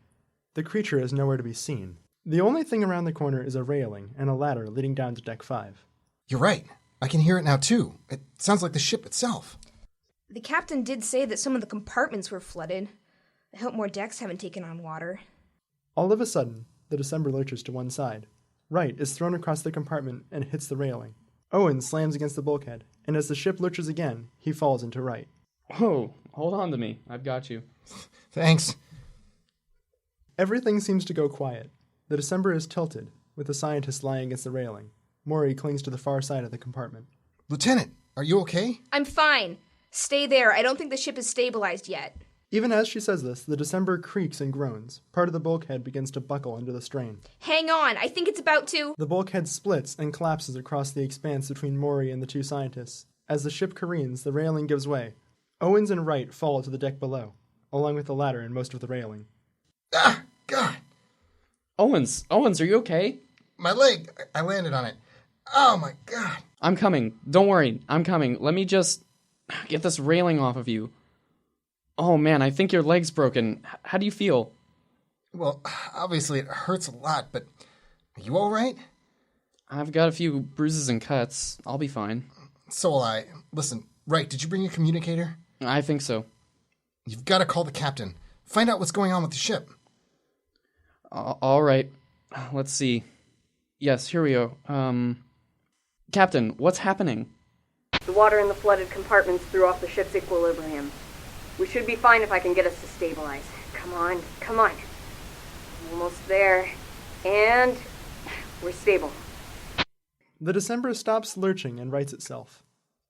[SPEAKER 7] The creature is nowhere to be seen. The only thing around the corner is a railing and a ladder leading down to deck 5.
[SPEAKER 1] You're right. I can hear it now, too. It sounds like the ship itself.
[SPEAKER 8] The captain did say that some of the compartments were flooded. I hope more decks haven't taken on water.
[SPEAKER 7] All of a sudden, the December lurches to one side. Wright is thrown across the compartment and hits the railing. Owen slams against the bulkhead, and as the ship lurches again, he falls into Wright.
[SPEAKER 5] Oh, hold on to me. I've got you.
[SPEAKER 1] Thanks.
[SPEAKER 7] Everything seems to go quiet. The December is tilted, with the scientist lying against the railing. Mauri clings to the far side of the compartment.
[SPEAKER 1] Lieutenant, are you okay?
[SPEAKER 8] I'm fine. Stay there. I don't think the ship is stabilized yet.
[SPEAKER 7] Even as she says this, the December creaks and groans. Part of the bulkhead begins to buckle under the strain.
[SPEAKER 8] Hang on. I think it's about to...
[SPEAKER 7] The bulkhead splits and collapses across the expanse between Mauri and the two scientists. As the ship careens, the railing gives way. Owens and Wright fall to the deck below, along with the ladder and most of the railing.
[SPEAKER 1] Ah, God!
[SPEAKER 5] Owens, are you okay?
[SPEAKER 1] My leg, I landed on it. Oh, my God.
[SPEAKER 5] I'm coming. Don't worry, I'm coming. Let me just get this railing off of you. Oh, man, I think your leg's broken. How do you feel?
[SPEAKER 1] Well, obviously it hurts a lot, but are you all right?
[SPEAKER 5] I've got a few bruises and cuts. I'll be fine.
[SPEAKER 1] So will I. Listen, Wright, did you bring your communicator?
[SPEAKER 5] I think so.
[SPEAKER 1] You've got to call the captain. Find out what's going on with the ship.
[SPEAKER 5] All right. Let's see. Yes, here we go. Captain, what's happening?
[SPEAKER 11] The water in the flooded compartments threw off the ship's equilibrium. We should be fine if I can get us to stabilize. Come on. Almost there. And we're stable.
[SPEAKER 7] The December stops lurching and rights itself.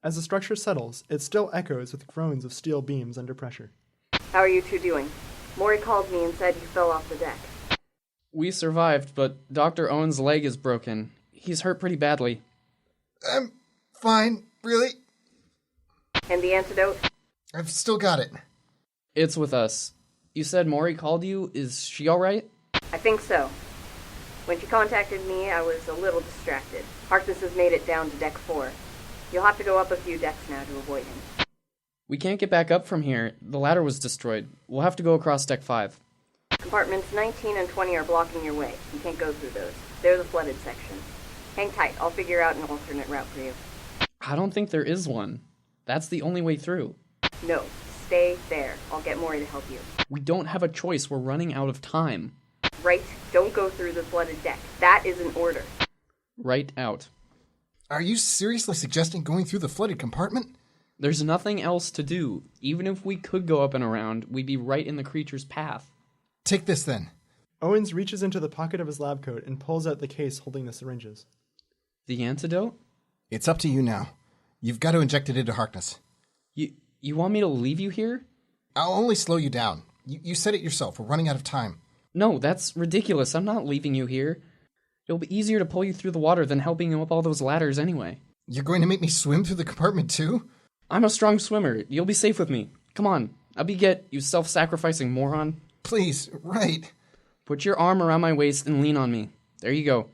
[SPEAKER 7] As the structure settles, it still echoes with groans of steel beams under pressure.
[SPEAKER 11] How are you two doing? Mauri called me and said you fell off the deck.
[SPEAKER 5] We survived, but Dr. Owens' leg is broken. He's hurt pretty badly.
[SPEAKER 1] I'm fine, really.
[SPEAKER 11] And the antidote?
[SPEAKER 1] I've still got it.
[SPEAKER 5] It's with us. You said Mauri called you. Is she all right?
[SPEAKER 11] I think so. When she contacted me, I was a little distracted. Harkness has made it down to deck 4. You'll have to go up a few decks now to avoid him.
[SPEAKER 5] We can't get back up from here. The ladder was destroyed. We'll have to go across deck 5.
[SPEAKER 11] Compartments 19 and 20 are blocking your way. You can't go through those. They're the flooded sections. Hang tight. I'll figure out an alternate route for you.
[SPEAKER 5] I don't think there is one. That's the only way through.
[SPEAKER 11] No. Stay there. I'll get Mauri to help you.
[SPEAKER 5] We don't have a choice. We're running out of time.
[SPEAKER 11] Right. Don't go through the flooded deck. That is an order.
[SPEAKER 5] Right out.
[SPEAKER 1] Are you seriously suggesting going through the flooded compartment?
[SPEAKER 5] There's nothing else to do. Even if we could go up and around, we'd be right in the creature's path.
[SPEAKER 1] Take this, then.
[SPEAKER 7] Owens reaches into the pocket of his lab coat and pulls out the case holding the syringes.
[SPEAKER 5] The antidote?
[SPEAKER 1] It's up to you now. You've got to inject it into Harkness.
[SPEAKER 5] You want me to leave you here?
[SPEAKER 1] I'll only slow you down. You said it yourself. We're running out of time.
[SPEAKER 5] No, that's ridiculous. I'm not leaving you here. It'll be easier to pull you through the water than helping you up all those ladders anyway.
[SPEAKER 1] You're going to make me swim through the compartment, too?
[SPEAKER 5] I'm a strong swimmer. You'll be safe with me. Come on. Up you get, you self-sacrificing moron.
[SPEAKER 1] Please, right.
[SPEAKER 5] Put your arm around my waist and lean on me. There you go.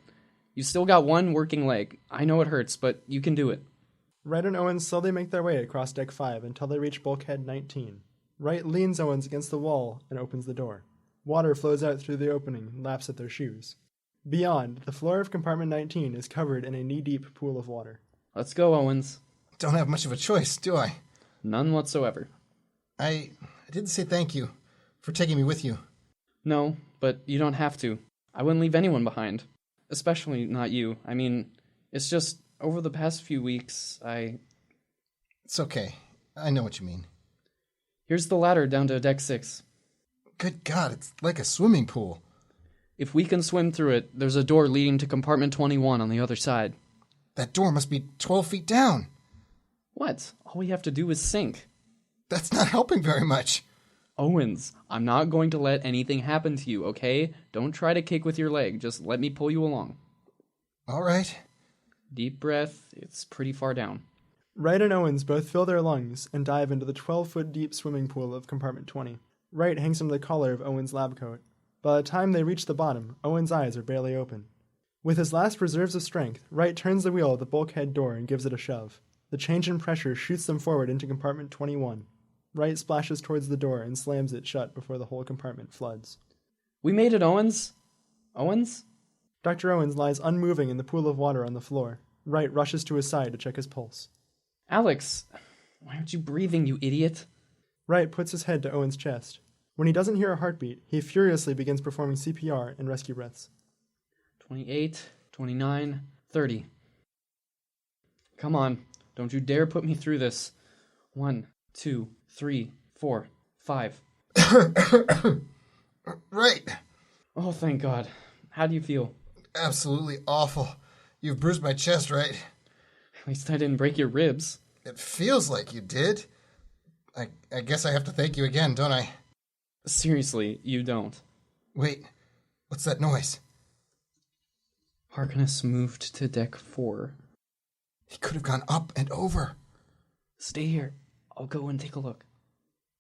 [SPEAKER 5] You still got one working leg. I know it hurts, but you can do it.
[SPEAKER 7] Wright and Owens slowly make their way across deck 5 until they reach bulkhead 19. Wright leans Owens against the wall and opens the door. Water flows out through the opening and laps at their shoes. Beyond, the floor of compartment 19 is covered in a knee-deep pool of water.
[SPEAKER 5] Let's go, Owens.
[SPEAKER 1] Don't have much of a choice, do I?
[SPEAKER 5] None whatsoever.
[SPEAKER 1] I didn't say thank you for taking me with you.
[SPEAKER 5] No, but you don't have to. I wouldn't leave anyone behind. Especially not you. I mean, it's just, over the past few weeks,
[SPEAKER 1] It's okay. I know what you mean.
[SPEAKER 5] Here's the ladder down to deck 6.
[SPEAKER 1] Good God, it's like a swimming pool.
[SPEAKER 5] If we can swim through it, there's a door leading to compartment 21 on the other side.
[SPEAKER 1] That door must be 12 feet down.
[SPEAKER 5] What? All we have to do is sink.
[SPEAKER 1] That's not helping very much.
[SPEAKER 5] Owens, I'm not going to let anything happen to you, okay? Don't try to kick with your leg. Just let me pull you along.
[SPEAKER 1] All right.
[SPEAKER 5] Deep breath. It's pretty far down.
[SPEAKER 7] Wright and Owens both fill their lungs and dive into the 12-foot deep swimming pool of compartment 20. Wright hangs from the collar of Owens' lab coat. By the time they reach the bottom, Owens' eyes are barely open. With his last reserves of strength, Wright turns the wheel of the bulkhead door and gives it a shove. The change in pressure shoots them forward into compartment 21. Wright splashes towards the door and slams it shut before the whole compartment floods.
[SPEAKER 5] We made it, Owens. Owens?
[SPEAKER 7] Dr. Owens lies unmoving in the pool of water on the floor. Wright rushes to his side to check his pulse.
[SPEAKER 5] Alex, why aren't you breathing, you idiot?
[SPEAKER 7] Wright puts his head to Owens' chest. When he doesn't hear a heartbeat, he furiously begins performing CPR and rescue breaths.
[SPEAKER 5] 28, 29, 30. Come on, don't you dare put me through this. 1, 2, 3, 4, 5.
[SPEAKER 1] Right.
[SPEAKER 5] Oh, thank God. How do you feel?
[SPEAKER 1] Absolutely awful. You've bruised my chest, right?
[SPEAKER 5] At least I didn't break your ribs.
[SPEAKER 1] It feels like you did. I guess I have to thank you again, don't I?
[SPEAKER 5] Seriously, you don't.
[SPEAKER 1] Wait, what's that noise?
[SPEAKER 5] Harkness moved to deck 4.
[SPEAKER 1] He could have gone up and over.
[SPEAKER 5] Stay here. I'll go and take a look.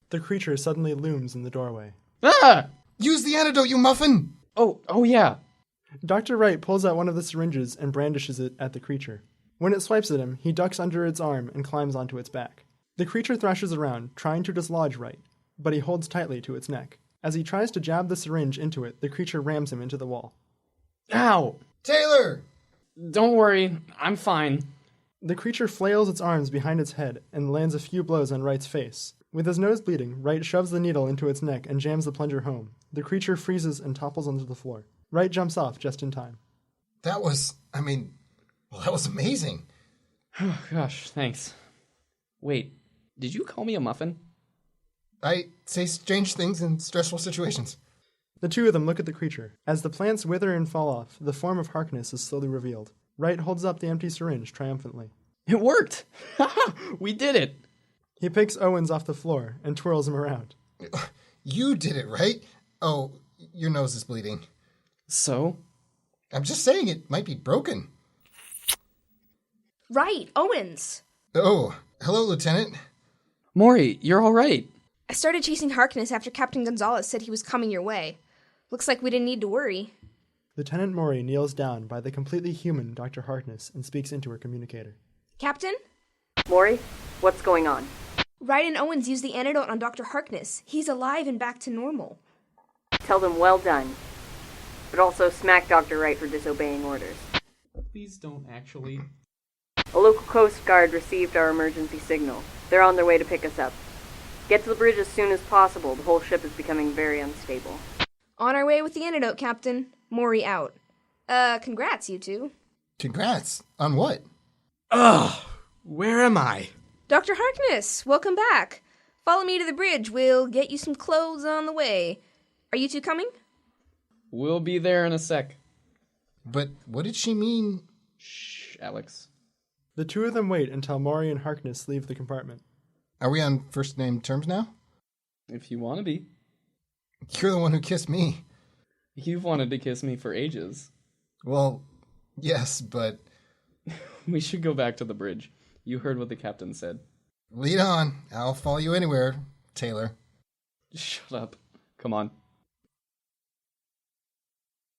[SPEAKER 7] The creature suddenly looms in the doorway.
[SPEAKER 5] Ah!
[SPEAKER 1] Use the antidote, you muffin!
[SPEAKER 5] Oh yeah.
[SPEAKER 7] Dr. Wright pulls out one of the syringes and brandishes it at the creature. When it swipes at him, he ducks under its arm and climbs onto its back. The creature thrashes around, trying to dislodge Wright, but he holds tightly to its neck. As he tries to jab the syringe into it, the creature rams him into the wall.
[SPEAKER 5] Ow!
[SPEAKER 1] Taylor!
[SPEAKER 5] Don't worry, I'm fine.
[SPEAKER 7] The creature flails its arms behind its head and lands a few blows on Wright's face. With his nose bleeding, Wright shoves the needle into its neck and jams the plunger home. The creature freezes and topples onto the floor. Wright jumps off just in time.
[SPEAKER 1] That was amazing.
[SPEAKER 5] Oh, gosh, thanks. Wait, did you call me a muffin?
[SPEAKER 1] I say strange things in stressful situations.
[SPEAKER 7] The two of them look at the creature. As the plants wither and fall off, the form of Harkness is slowly revealed. Wright holds up the empty syringe triumphantly.
[SPEAKER 5] It worked! We did it!
[SPEAKER 7] He picks Owens off the floor and twirls him around.
[SPEAKER 1] You did it, right? Oh, your nose is bleeding.
[SPEAKER 5] So?
[SPEAKER 1] I'm just saying it might be broken.
[SPEAKER 8] Right, Owens.
[SPEAKER 1] Oh, hello, Lieutenant.
[SPEAKER 5] Mauri, you're all right.
[SPEAKER 8] I started chasing Harkness after Captain Gonzales said he was coming your way. Looks like we didn't need to worry.
[SPEAKER 7] Lieutenant Mauri kneels down by the completely human Dr. Harkness and speaks into her communicator.
[SPEAKER 8] Captain?
[SPEAKER 11] Mauri, what's going on?
[SPEAKER 8] Wright and Owens used the antidote on Dr. Harkness. He's alive and back to normal.
[SPEAKER 11] Tell them well done. But also smack Dr. Wright for disobeying orders.
[SPEAKER 5] Please don't actually.
[SPEAKER 11] A local Coast Guard received our emergency signal. They're on their way to pick us up. Get to the bridge as soon as possible. The whole ship is becoming very unstable.
[SPEAKER 8] On our way with the antidote, Captain. Mauri out. Congrats, you two.
[SPEAKER 1] Congrats. On what?
[SPEAKER 10] Ugh! Where am I?
[SPEAKER 8] Dr. Harkness, welcome back. Follow me to the bridge. We'll get you some clothes on the way. Are you two coming?
[SPEAKER 5] We'll be there in a sec.
[SPEAKER 1] But what did she mean?
[SPEAKER 5] Shh, Alex.
[SPEAKER 7] The two of them wait until Mauri and Harkness leave the compartment.
[SPEAKER 1] Are we on first name terms now?
[SPEAKER 5] If you want to be.
[SPEAKER 1] You're the one who kissed me.
[SPEAKER 5] You've wanted to kiss me for ages.
[SPEAKER 1] Well, yes, but...
[SPEAKER 5] We should go back to the bridge. You heard what the captain said.
[SPEAKER 1] Lead on. I'll follow you anywhere, Taylor.
[SPEAKER 5] Shut up. Come on.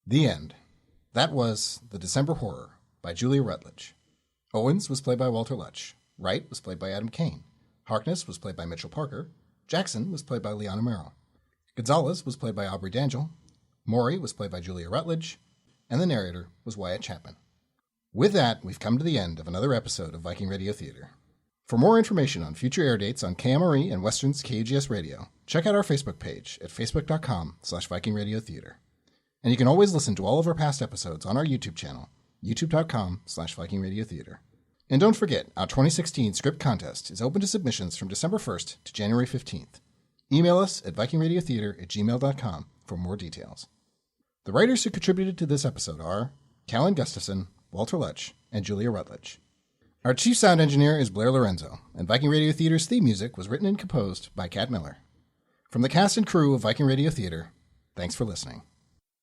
[SPEAKER 1] The end. That was The December Horror by Julia Rutledge. Owens was played by Walter Lutsch. Wright was played by Adam Kane. Harkness was played by Mitchell Parker. Jackson was played by Liana Merrill. Gonzales was played by Aubrey Dangel. Mauri was played by Julia Rutledge. And the narrator was Wyatt Chapman. With that, we've come to the end of another episode of Viking Radio Theater. For more information on future air dates on KMRE and Western's KUGS Radio, check out our Facebook page at facebook.com/Viking Radio Theater. And you can always listen to all of our past episodes on our YouTube channel, youtube.com/Viking Radio Theater. And don't forget, our 2016 script contest is open to submissions from December 1st to January 15th. Email us at vikingradiotheater@gmail.com for more details. The writers who contributed to this episode are Kallan Gustafson, Walter Lutsch, and Julia Rutledge. Our chief sound engineer is Blair Lorenzo, and Viking Radio Theater's theme music was written and composed by Kat Miller. From the cast and crew of Viking Radio Theater, thanks for listening.